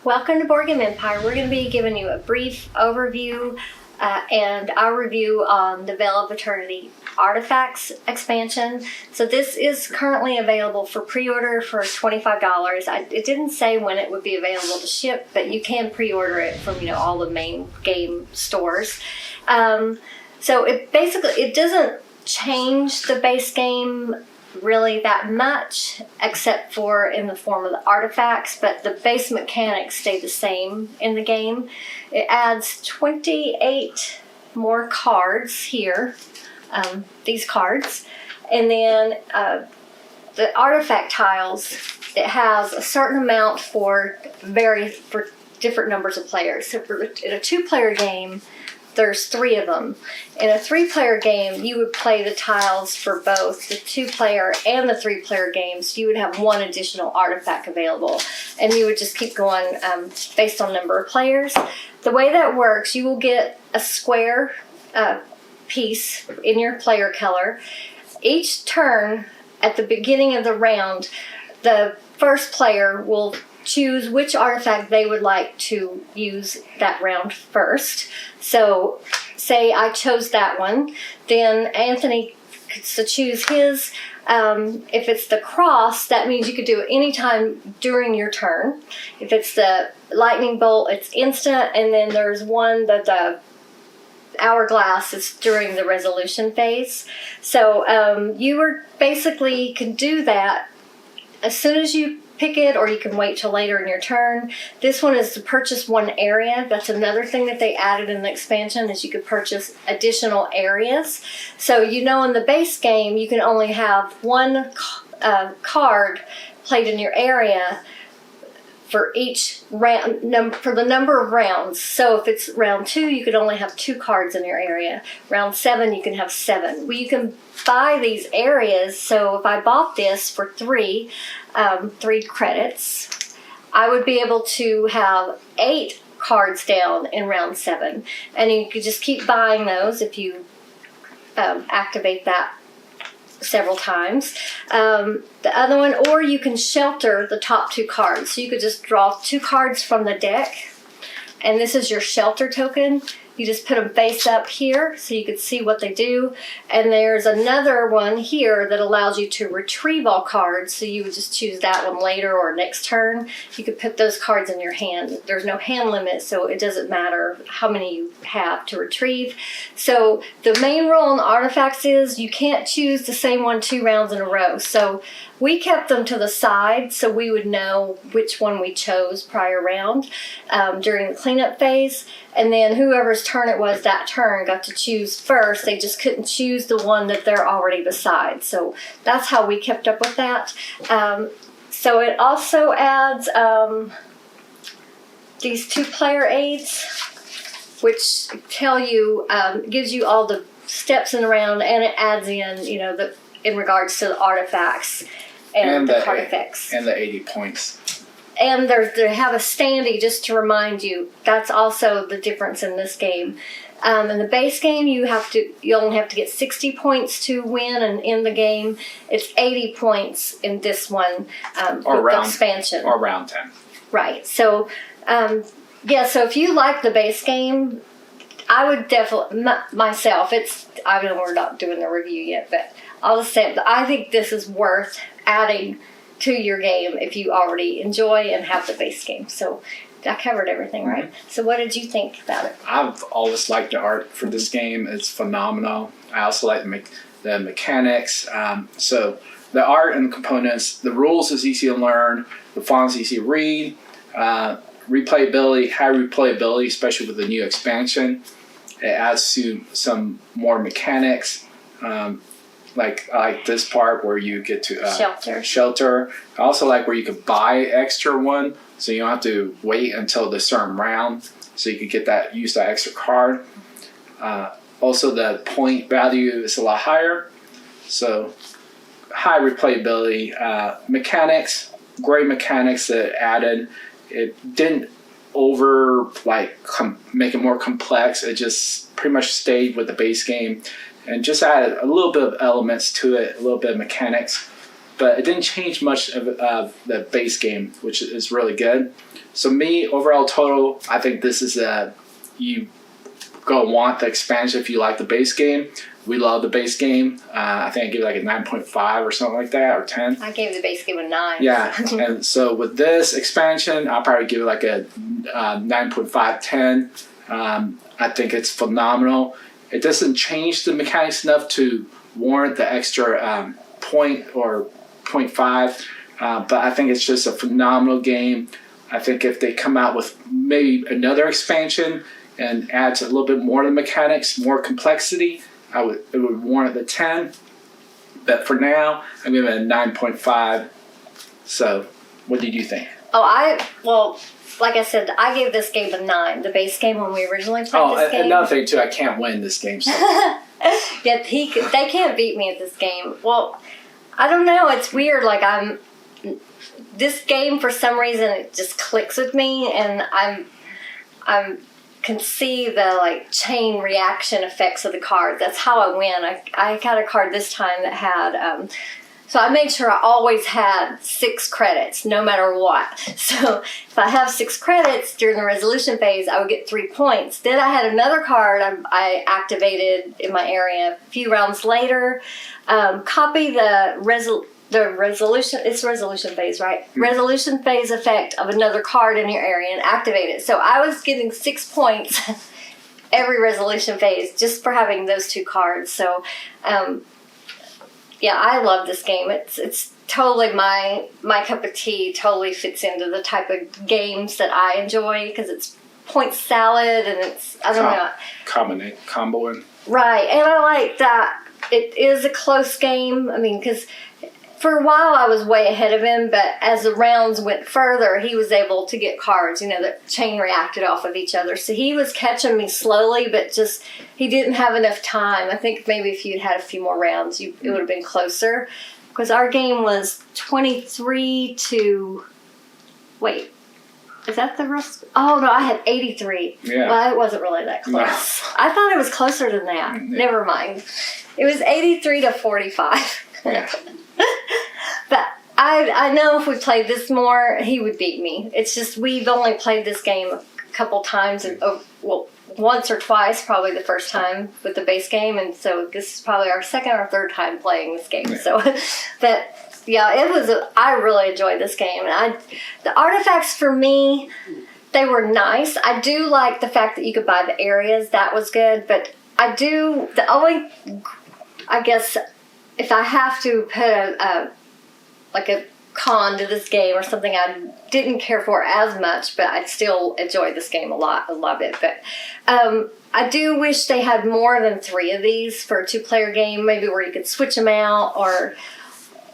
Welcome to Board Game Empire. We're going to be giving you a brief overview and our review on the Vale of Eternity Artifacts expansion. So this is currently available for pre-order for $25. It didn't say when it would be available to ship, but you can pre-order it from all the main game stores. So it doesn't change the base game really that much, except for in the form of the artifacts, but the base mechanics stay the same in the game. It adds 28 more cards here, these cards, and then the artifact tiles, it has a certain amount for different numbers of players. So in a 2-player game, there's 3 of them. In a 3-player game, you would play the tiles for both the 2-player and the 3-player games. You would have 1 additional artifact available, and you would just keep going based on number of players. The way that works, you will get a square piece in your player color. Each turn, at the beginning of the round, the first player will choose which artifact they would like to use that round first. So, say I chose that one, then Anthony gets to choose his. If it's the cross, that means you could do it anytime during your turn. If it's the lightning bolt, it's instant, and then there's one that the hourglass is during the resolution phase. So you basically can do that as soon as you pick it, or you can wait till later in your turn. This one is to purchase 1 area. That's another thing that they added in the expansion, is you could purchase additional areas. So in the base game, you can only have 1 card played in your area for each round, for the number of rounds. So if it's round 2, you could only have 2 cards in your area. Round 7, you can have 7. Well, you can buy these areas. So if I bought this for 3 credits, I would be able to have 8 cards down in round 7. And you could just keep buying those if you activate that several times. The other one, or you can shelter the top 2 cards. So you could just draw 2 cards from the deck, and this is your shelter token. You just put them face up here so you can see what they do. And there's another one here that allows you to retrieve all cards. So you would just choose that one later or next turn. You could put those cards in your hand. There's no hand limit, so it doesn't matter how many you have to retrieve. So the main rule in artifacts is you can't choose the same one 2 rounds in a row. So we kept them to the side so we would know which one we chose prior round during the cleanup phase. And then whoever's turn it was that turn got to choose first. They just couldn't choose the one that they're already beside. So that's how we kept up with that. So it also adds these 2-player aids, which tell you, gives you all the steps in the round, and it adds in, in regards to the artifacts and the card effects. And the 80 points. And they have a standee just to remind you. That's also the difference in this game. In the base game, you only have to get 60 points to win, and in the game, it's 80 points in this one with the expansion. Or round 10. Right. So, so if you like the base game, I would definitely, myself, I know we're not doing the review yet, but I'll just say, I think this is worth adding to your game if you already enjoy and have the base game. So I covered everything, right? Mm-hmm. So what did you think about it? I've always liked the art for this game. It's phenomenal. I also like the mechanics. So the art and the components, the rules is easy to learn, the font's easy to read, replayability, high replayability, especially with the new expansion. It adds to some more mechanics. Like this part where you get to shelter. I also like where you could buy extra one, so you don't have to wait until the certain round, so you could use that extra card. Also, the point value is a lot higher, so high replayability. Mechanics, great mechanics that added. It didn't make it more complex. It just pretty much stayed with the base game and just added a little bit of elements to it, a little bit of mechanics. but it didn't change much of the base game, which is really good. So me, overall total, I think this is you go want the expansion if you like the base game. We love the base game. I think I give it like a 9.5 or something like that, or 10. I gave the base game a 9. Yeah, and so with this expansion, I'll probably give it like a 9.5, 10. I think it's phenomenal. It doesn't change the mechanics enough to warrant the extra point or 0.5, but I think it's just a phenomenal game. I think if they come out with maybe another expansion and adds a little bit more to the mechanics, more complexity, it would warrant the 10. But for now, I'm giving it a 9.5. So, what did you think? Well, like I said, I gave this game a 9. The base game when we originally played this game. Another thing too, I can't win this game. So. Yeah, they can't beat me at this game. Well, I don't know. It's weird. Like this game for some reason it just clicks with me, and I can see the like chain reaction effects of the cards. That's how I win. I got a card this time that had. So I made sure I always had 6 credits, no matter what. So if I have 6 credits during the resolution phase, I would get 3 points. Then I had another card I activated in my area a few rounds later. Copy the resolution. It's resolution phase, right? Mm-hmm. Resolution phase effect of another card in your area and activate it. So I was getting 6 points every resolution phase just for having those 2 cards. So. Yeah, I love this game. It's totally my cup of tea. Totally fits into the type of games that I enjoy because it's point salad and it's comboing. Right, and I like that it is a close game. I mean, because for a while I was way ahead of him, but as the rounds went further, he was able to get cards, that chain reacted off of each other. So he was catching me slowly, but just he didn't have enough time. I think maybe if you'd had a few more rounds, it would have been closer. Because our game was 23 to... Wait, is that the rest? Oh, no, I had 83. Yeah. Well, it wasn't really that close. No. I thought it was closer than that. Yeah. Never mind. It was 83 to 45. Yeah. But I know if we played this more, he would beat me. It's just we've only played this game a couple times, and once or twice, probably the first time with the base game, and so this is probably our second or third time playing this game. Yeah. So, but yeah, I really enjoyed this game, and the artifacts for me, they were nice. I do like the fact that you could buy the areas. That was good, but I guess if I have to put a con to this game or something I didn't care for as much, but I still enjoyed this game a lot. I love it. But I do wish they had more than 3 of these for a 2-player game, maybe where you could switch them out, or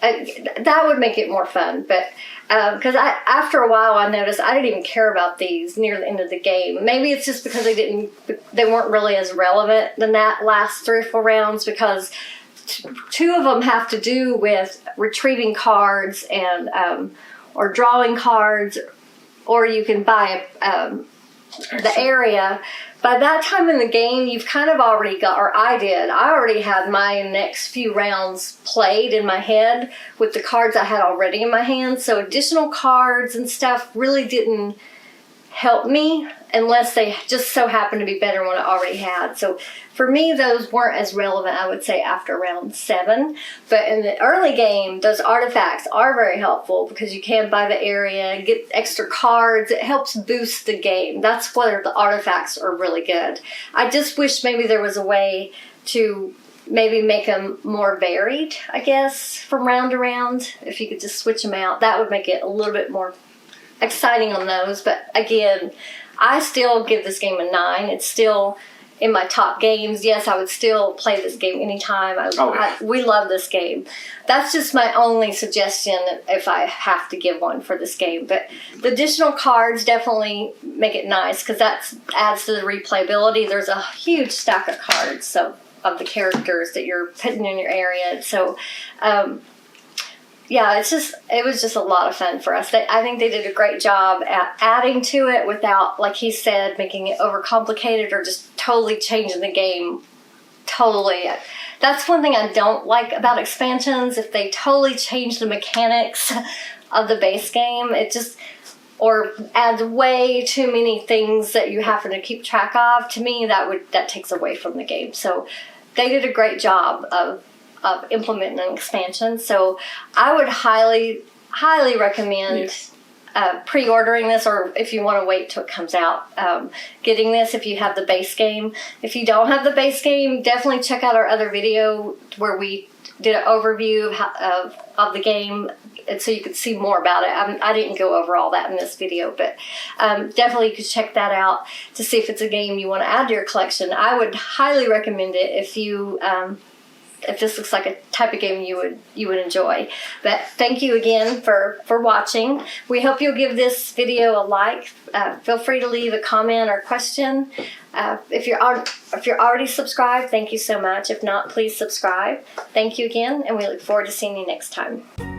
that would make it more fun. But because after a while I noticed I didn't even care about these near the end of the game. Maybe it's just because they weren't really as relevant than that last 3 or 4 rounds, because 2 of them have to do with retrieving cards and or drawing cards, or you can buy the area. By that time in the game, you've kind of already got, or I already had my next few rounds played in my head with the cards I had already in my hand. So additional cards and stuff really didn't help me unless they just so happened to be better than what I already had. So for me, those weren't as relevant, I would say, after round 7. But in the early game, those artifacts are very helpful because you can buy the area, get extra cards. It helps boost the game. That's where the artifacts are really good. I just wish maybe there was a way to maybe make them more varied, I guess, from round to round. If you could just switch them out, that would make it a little bit more exciting on those. But again, I still give this game a 9. It's still in my top games. Yes, I would still play this game anytime. We love this game. That's just my only suggestion if I have to give one for this game. But the additional cards definitely make it nice because that adds to the replayability. There's a huge stack of cards of the characters that you're putting in your area. So, yeah, it was just a lot of fun for us. I think they did a great job at adding to it without, like he said, making it overcomplicated or just totally changing the game. Totally. That's one thing I don't like about expansions. If they totally change the mechanics of the base game, it just, or adds way too many things that you have to keep track of, to me that takes away from the game. So they did a great job of implementing an expansion. So I would highly recommend Yes. pre-ordering this, or if you want to wait till it comes out, getting this if you have the base game. If you don't have the base game, definitely check out our other video where we did an overview of the game, and so you could see more about it. I didn't go over all that in this video, but definitely you could check that out to see if it's a game you want to add to your collection. I would highly recommend it if you if this looks like a type of game you would enjoy. But thank you again for watching. We hope you'll give this video a like. Feel free to leave a comment or question. If you're already subscribed, thank you so much. If not, please subscribe. Thank you again, and we look forward to seeing you next time.